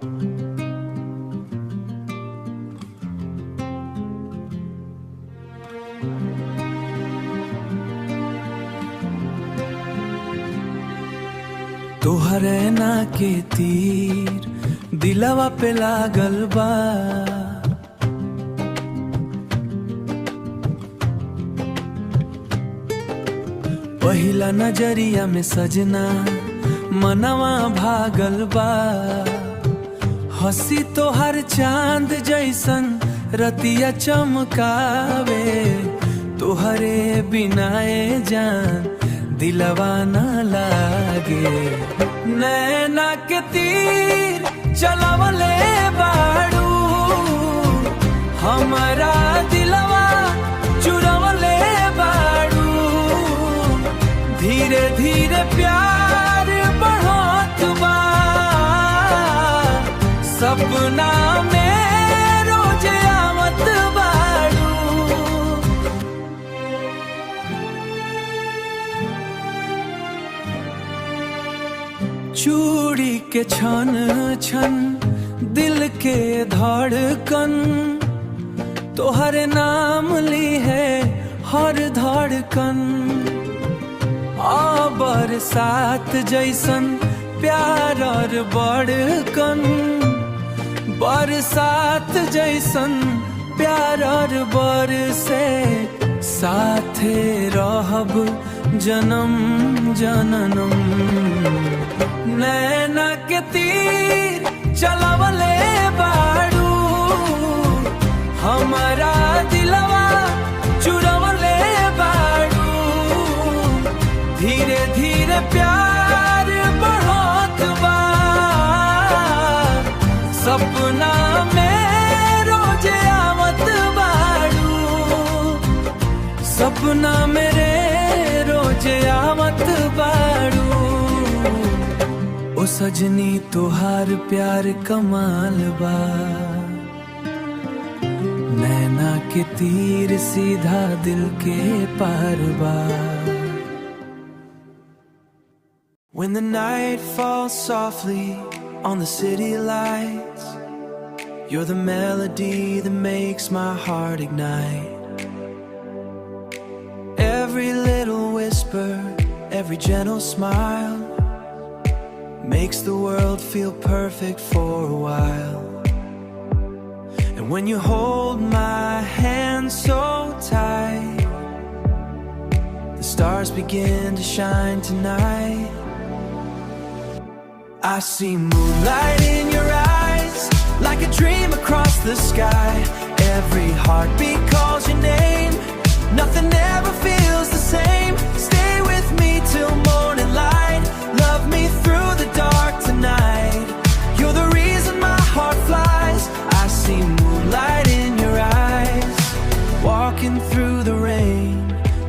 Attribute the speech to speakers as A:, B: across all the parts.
A: तोहरे ना के तीर दिलवा पे लागल बा, पहिला नजरिया में सजना मनवा भागल बा। हंसी तोहर चांद जैसन रतिया चमकावे, तोहरे बिनाए जान दिलवा ना लागे। नैना के तीर चलवले बाड़ू, हमारा दिलवा चुरवले बाड़ू। धीरे धीरे प्यार बढ़त बा, सपना में रोज आवत बाड़ू। चूड़ी के छन छन दिल के धड़कन, तोहर नाम ली है हर धड़कन। आ बरसात जैसन प्यार और बड़कन, बरसात जैसन प्यार और बरसे। साथे रहब जन्म जनम। नैना के तीर चलवले बाड़ू, हमारा दिलवा चुरवले बाड़ू। धीरे धीरे प्यार बढ़त बा, सपना में रोज आवत बाड़ू। सपना मेरे रोज आवत बाड़ू। ओ सजनी तोहार प्यार कमाल बा, नैना के तीर सीधा दिल के पार बा। When the night falls softly on the city lights, you're the melody that makes my heart ignite. Every little whisper, every gentle smile makes the world feel perfect for a while. And when you hold my hand so tight, the stars begin to shine tonight. I see moonlight in your eyes, like a dream across the sky. Every heartbeat calls your name, nothing ever feels the same. Stay with me till morning light, love me through the dark tonight. You're the reason my heart flies. I see moonlight in your eyes, walking through the rain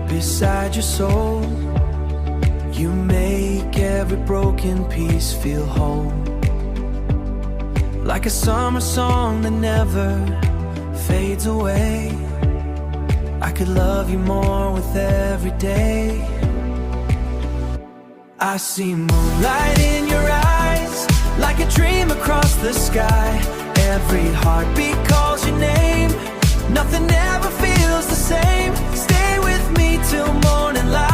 A: beside your soul. You make every broken piece feel whole, like a summer song that never fades away. I could love you more with every day. I see moonlight in your eyes, like a dream across the sky. Every heartbeat calls your name, nothing ever feels the same. Stay with me till morning light.